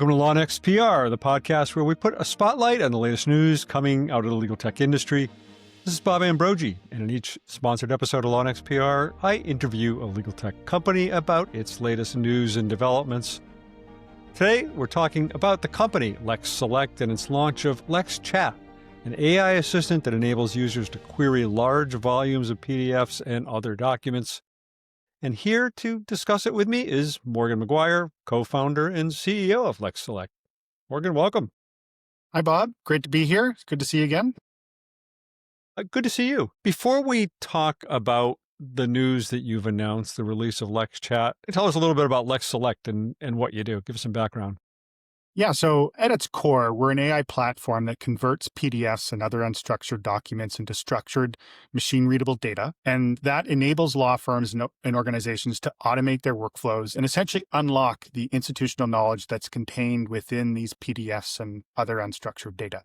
Welcome to LawNext PR, the podcast where we put a spotlight on the latest news coming out of the legal tech industry. This is Bob Ambrogi, and in each sponsored episode of LawNext PR, I interview a legal tech company about its latest news and developments. Today, we're talking about the company LexSelect and its launch of LexChat, an AI assistant that enables users to query large volumes of PDFs and other documents. And here to discuss it with me is Morgan Maguire, co-founder and CEO of LexSelect. Morgan, welcome. Hi, Bob. Great to be here. It's good to see you again. Good to see you. Before we talk about the news that you've announced, the release of LexChat, tell us a little bit about LexSelect and what you do. Give us some background. Yeah, so at its core, we're an AI platform that converts PDFs and other unstructured documents into structured, machine-readable data. And that enables law firms and organizations to automate their workflows and essentially unlock the institutional knowledge that's contained within these PDFs and other unstructured data.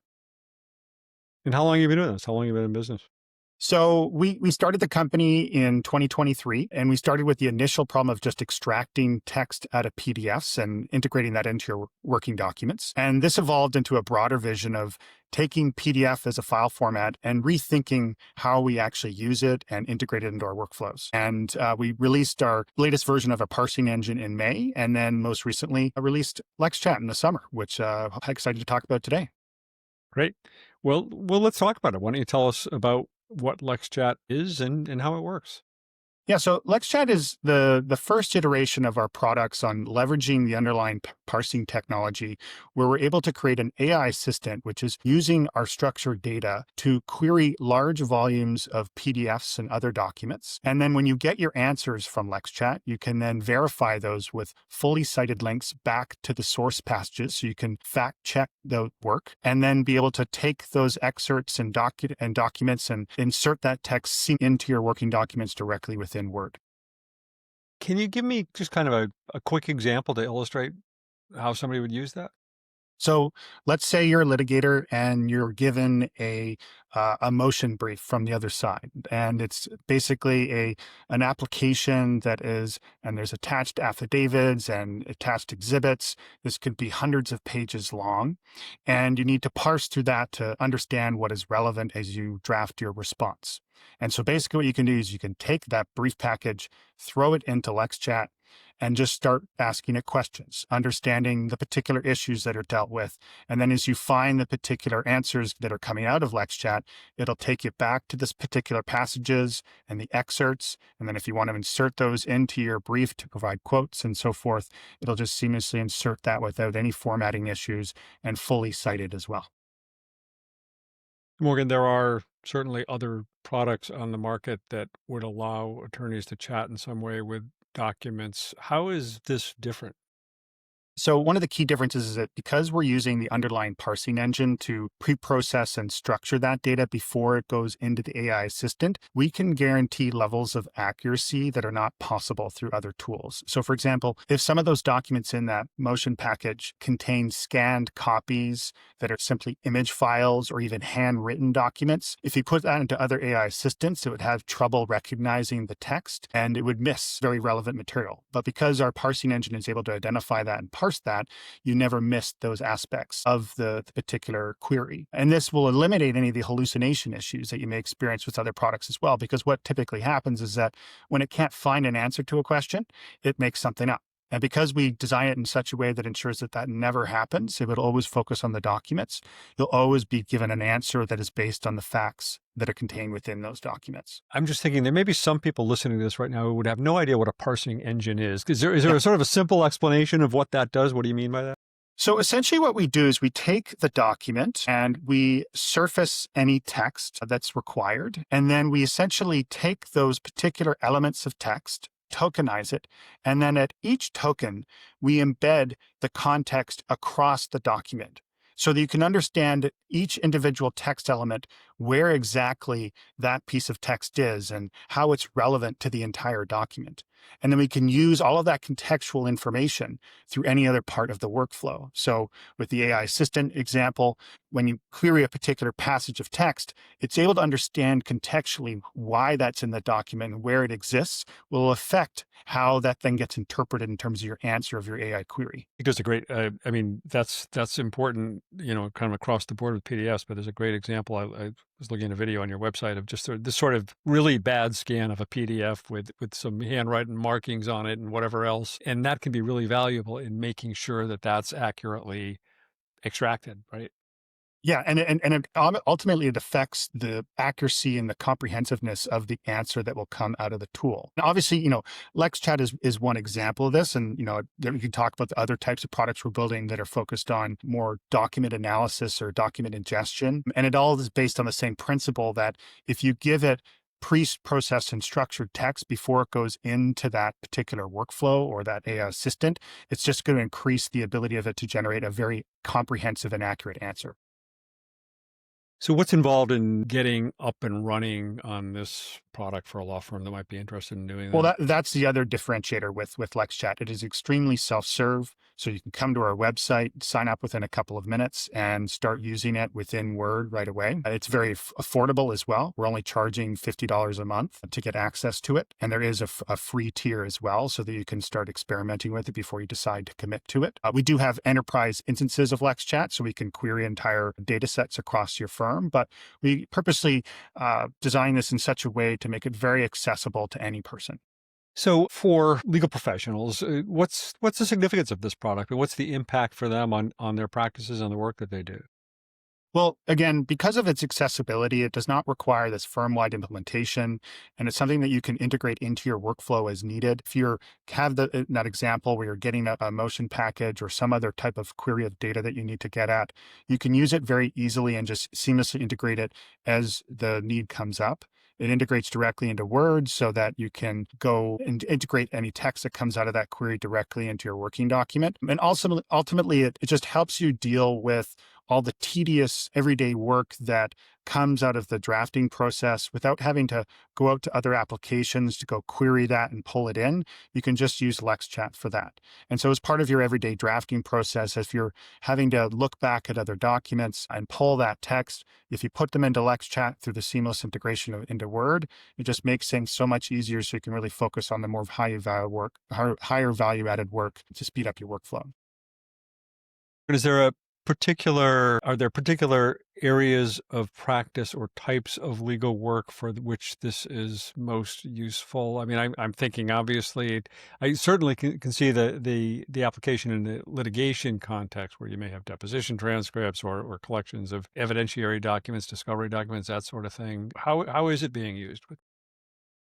And how long have you been doing this? How long have you been in business? So we started the company in 2023, and we started with the initial problem of just extracting text out of PDFs and integrating that into your working documents. And this evolved into a broader vision of taking PDF as a file format and rethinking how we actually use it and integrate it into our workflows. And we released our latest version of a parsing engine in May, and then most recently released LexChat in the summer, which I'm excited to talk about today. Great. Well, let's talk about it. Why don't you tell us about what LexChat is and how it works? Yeah, so LexChat is the first iteration of our products on leveraging the underlying parsing technology, where we're able to create an AI assistant, which is using our structured data to query large volumes of PDFs and other documents. And then when you get your answers from LexChat, you can then verify those with fully cited links back to the source passages, so you can fact check the work, and then be able to take those excerpts and documents and insert that text into your working documents directly within Word. Can you give me just kind of a quick example to illustrate how somebody would use that? So let's say you're a litigator and you're given a motion brief from the other side, and it's basically an application and there's attached affidavits and attached exhibits. This could be hundreds of pages long, and you need to parse through that to understand what is relevant as you draft your response. And so basically what you can do is you can take that brief package, throw it into LexChat, and just start asking it questions, understanding the particular issues that are dealt with. And then as you find the particular answers that are coming out of LexChat, it'll take you back to this particular passages and the excerpts. And then if you want to insert those into your brief to provide quotes and so forth, it'll just seamlessly insert that without any formatting issues and fully cited as well. Morgan, there are certainly other products on the market that would allow attorneys to chat in some way with documents. How is this different? So one of the key differences is that because we're using the underlying parsing engine to pre-process and structure that data before it goes into the AI assistant, we can guarantee levels of accuracy that are not possible through other tools. So for example, if some of those documents in that motion package contain scanned copies that are simply image files or even handwritten documents, if you put that into other AI assistants, it would have trouble recognizing the text and it would miss very relevant material. But because our parsing engine is able to identify that and parse that, you never miss those aspects of the particular query. And this will eliminate any of the hallucination issues that you may experience with other products as well, because what typically happens is that when it can't find an answer to a question, it makes something up. And because we design it in such a way that ensures that that never happens, it would always focus on the documents. You'll always be given an answer that is based on the facts that are contained within those documents. I'm just thinking there may be some people listening to this right now who would have no idea what a parsing engine is. Is there a sort of a simple explanation of what that does? What do you mean by that? So essentially what we do is we take the document and we surface any text that's required. And then we essentially take those particular elements of text, tokenize it, and then at each token, we embed the context across the document so that you can understand each individual text element where exactly that piece of text is and how it's relevant to the entire document. And then we can use all of that contextual information through any other part of the workflow. So with the AI assistant example, when you query a particular passage of text, it's able to understand contextually why that's in the document and where it exists will affect how that then gets interpreted in terms of your answer of your AI query. Because a great, I mean, that's important, kind of across the board with PDFs, but there's a great example. I was looking at a video on your website of just this sort of really bad scan of a PDF with some handwriting markings on it and whatever else. And that can be really valuable in making sure that that's accurately extracted, right? Yeah, and ultimately it affects the accuracy and the comprehensiveness of the answer that will come out of the tool. Now, obviously, LexChat is one example of this, and we can talk about the other types of products we're building that are focused on more document analysis or document ingestion, and it all is based on the same principle that if you give it pre-processed and structured text before it goes into that particular workflow or that AI assistant, it's just going to increase the ability of it to generate a very comprehensive and accurate answer. So what's involved in getting up and running on this product for a law firm that might be interested in doing that? Well, that's the other differentiator with LexChat. It is extremely self-serve. So you can come to our website, sign up within a couple of minutes, and start using it within Word right away. It's very affordable as well. We're only charging $50 a month to get access to it. And there is a free tier as well, so that you can start experimenting with it before you decide to commit to it. We do have enterprise instances of LexChat, so we can query entire data sets across your firm. But we purposely designed this in such a way to make it very accessible to any person. So for legal professionals, what's the significance of this product, and what's the impact for them on their practices and the work that they do? Well, again, because of its accessibility, it does not require this firm-wide implementation, and it's something that you can integrate into your workflow as needed. If you have that example where you're getting a motion package or some other type of query of data that you need to get at, you can use it very easily and just seamlessly integrate it as the need comes up. It integrates directly into Word so that you can go and integrate any text that comes out of that query directly into your working document. And also, ultimately, it just helps you deal with all the tedious everyday work that comes out of the drafting process without having to go out to other applications to go query that and pull it in. You can just use LexChat for that. And so as part of your everyday drafting process, if you're having to look back at other documents and pull that text, if you put them into LexChat through the seamless integration into Word, it just makes things so much easier so you can really focus on the more higher value added work to speed up your workflow. Are there particular areas of practice or types of legal work for which this is most useful? I mean, I'm thinking, obviously, I certainly can see the application in the litigation context where you may have deposition transcripts or collections of evidentiary documents, discovery documents, that sort of thing. How is it being used?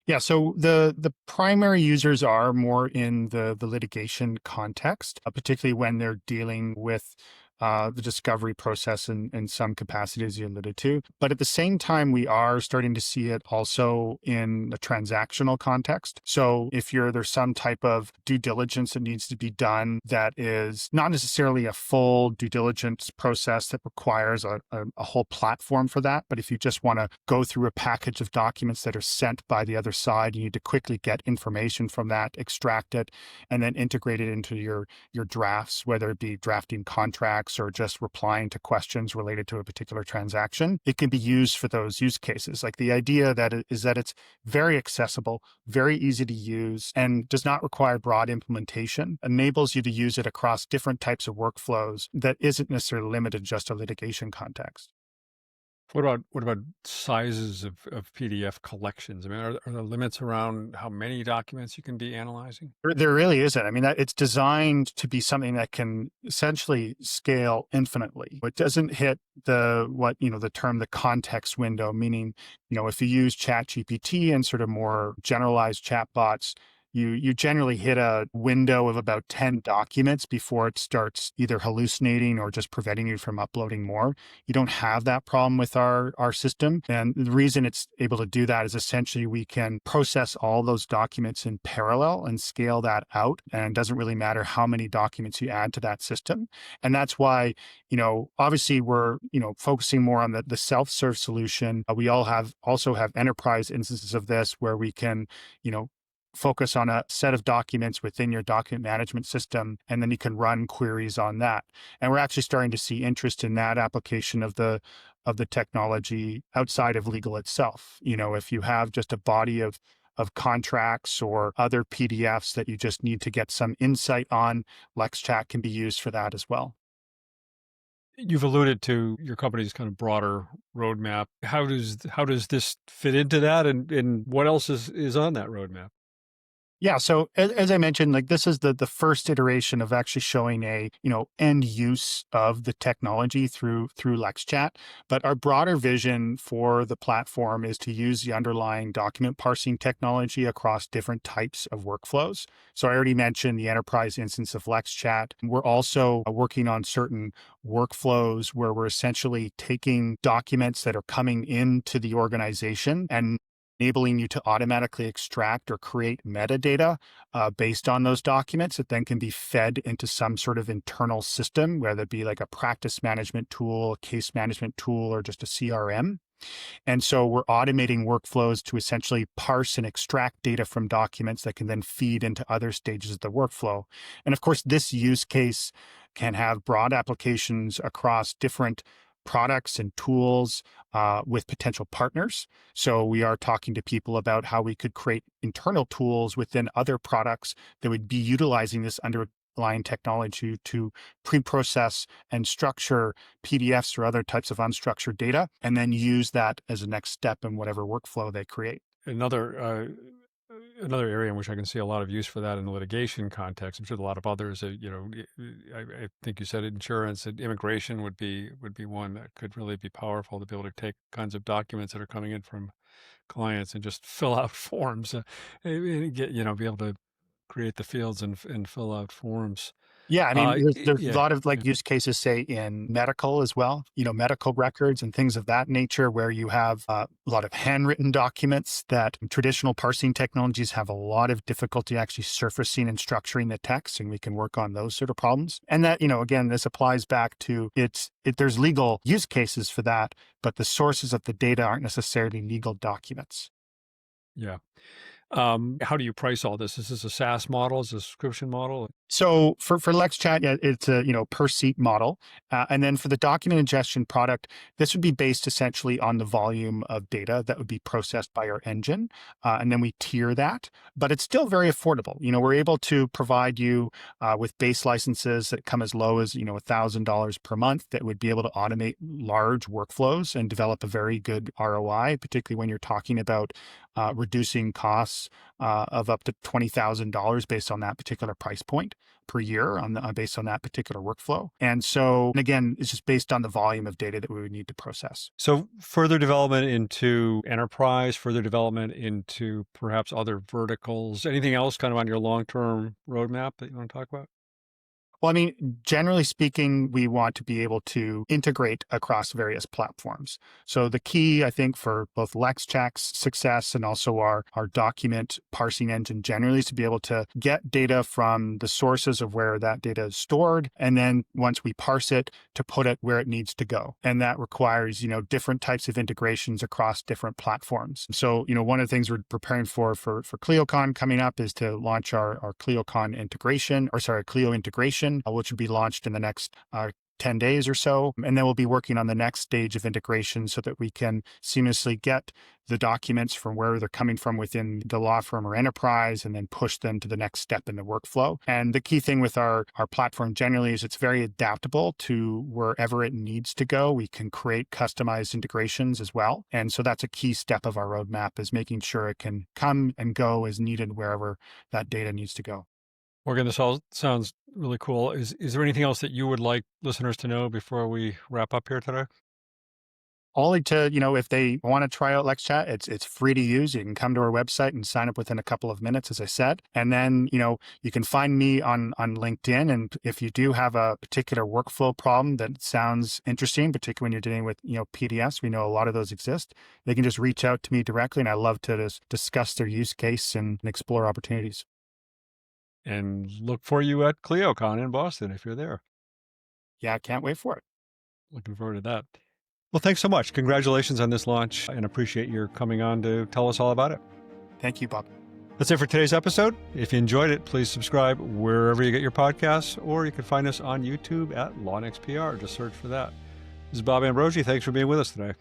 Yeah, so the primary users are more in the litigation context, particularly when they're dealing with the discovery process in some capacity, as you alluded to. But at the same time, we are starting to see it also in the transactional context. So if there's some type of due diligence that needs to be done that is not necessarily a full due diligence process that requires a whole platform for that, but if you just want to go through a package of documents that are sent by the other side, you need to quickly get information from that, extract it, and then integrate it into your drafts, whether it be drafting contracts or just replying to questions related to a particular transaction. It can be used for those use cases. Like the idea is that it's very accessible, very easy to use, and does not require broad implementation, enables you to use it across different types of workflows that isn't necessarily limited just to litigation context. What about sizes of PDF collections? I mean, are there limits around how many documents you can be analyzing? There really isn't. I mean, it's designed to be something that can essentially scale infinitely. It doesn't hit the term, the context window, meaning, if you use ChatGPT and sort of more generalized chatbots, you generally hit a window of about 10 documents before it starts either hallucinating or just preventing you from uploading more. You don't have that problem with our system. And the reason it's able to do that is essentially we can process all those documents in parallel and scale that out. And it doesn't really matter how many documents you add to that system. And that's why, obviously we're, focusing more on the self-serve solution. We also have enterprise instances of this where we can, focus on a set of documents within your document management system, and then you can run queries on that. And we're actually starting to see interest in that application of the technology outside of legal itself. If you have just a body of contracts or other PDFs that you just need to get some insight on, LexChat can be used for that as well. You've alluded to your company's kind of broader roadmap. How does this fit into that, and what else is on that roadmap? Yeah. So as I mentioned, like this is the first iteration of actually showing a, end use of the technology through LexChat. But our broader vision for the platform is to use the underlying document parsing technology across different types of workflows. So I already mentioned the enterprise instance of LexChat. We're also working on certain workflows where we're essentially taking documents that are coming into the organization and enabling you to automatically extract or create metadata based on those documents that then can be fed into some sort of internal system, whether it be like a practice management tool, a case management tool, or just a CRM. And so we're automating workflows to essentially parse and extract data from documents that can then feed into other stages of the workflow. And of course, this use case can have broad applications across different products and tools with potential partners. So we are talking to people about how we could create internal tools within other products that would be utilizing this underlying technology to pre-process and structure PDFs or other types of unstructured data, and then use that as a next step in whatever workflow they create. Another area in which I can see a lot of use for that in the litigation context. I'm sure a lot of others. I think you said insurance and immigration would be one that could really be powerful to be able to take kinds of documents that are coming in from clients and just fill out forms, and get be able to create the fields and fill out forms. Yeah, I mean, there's a Yeah, lot of yeah. like use cases, say in medical as well, medical records and things of that nature, where you have a lot of handwritten documents that traditional parsing technologies have a lot of difficulty actually surfacing and structuring the text, and we can work on those sort of problems. And that, again, this applies back to there's legal use cases for that, but the sources of the data aren't necessarily legal documents. Yeah. How do you price all this? Is this a SaaS model? Is this a subscription model? So for LexChat, yeah, it's a per seat model, and then for the document ingestion product, this would be based essentially on the volume of data that would be processed by our engine, and then we tier that. But it's still very affordable. We're able to provide you with base licenses that come as low as $1,000 per month that would be able to automate large workflows and develop a very good ROI, particularly when you're talking about reducing costs of up to $20,000 based on that particular price point per year based on that particular workflow. And again, it's just based on the volume of data that we would need to process. So further development into enterprise, further development into perhaps other verticals, anything else kind of on your long-term roadmap that you want to talk about? Well, I mean, generally speaking, we want to be able to integrate across various platforms. So the key, I think, for both LexChat's success and also our document parsing engine generally is to be able to get data from the sources of where that data is stored. And then once we parse it, to put it where it needs to go. And that requires, different types of integrations across different platforms. So, one of the things we're preparing for ClioCon coming up is to launch our ClioCon integration, Clio integration, which will be launched in the next 10 days or so. And then we'll be working on the next stage of integration so that we can seamlessly get the documents from where they're coming from within the law firm or enterprise and then push them to the next step in the workflow. And the key thing with our platform generally is it's very adaptable to wherever it needs to go. We can create customized integrations as well. And so that's a key step of our roadmap, is making sure it can come and go as needed wherever that data needs to go. Morgan, this all sounds really cool. Is there anything else that you would like listeners to know before we wrap up here today? Only to, if they want to try out LexChat, it's free to use. You can come to our website and sign up within a couple of minutes, as I said. And then, you can find me on LinkedIn. And if you do have a particular workflow problem that sounds interesting, particularly when you're dealing with, PDFs, we know a lot of those exist. They can just reach out to me directly, and I love to just discuss their use case and explore opportunities. And look for you at ClioCon in Boston if you're there. Yeah, I can't wait for it. Looking forward to that. Well, thanks so much. Congratulations on this launch, and appreciate your coming on to tell us all about it. Thank you, Bob. That's it for today's episode. If you enjoyed it, please subscribe wherever you get your podcasts, or you can find us on YouTube at LawNexPR. Just search for that. This is Bob Ambrogi. Thanks for being with us today.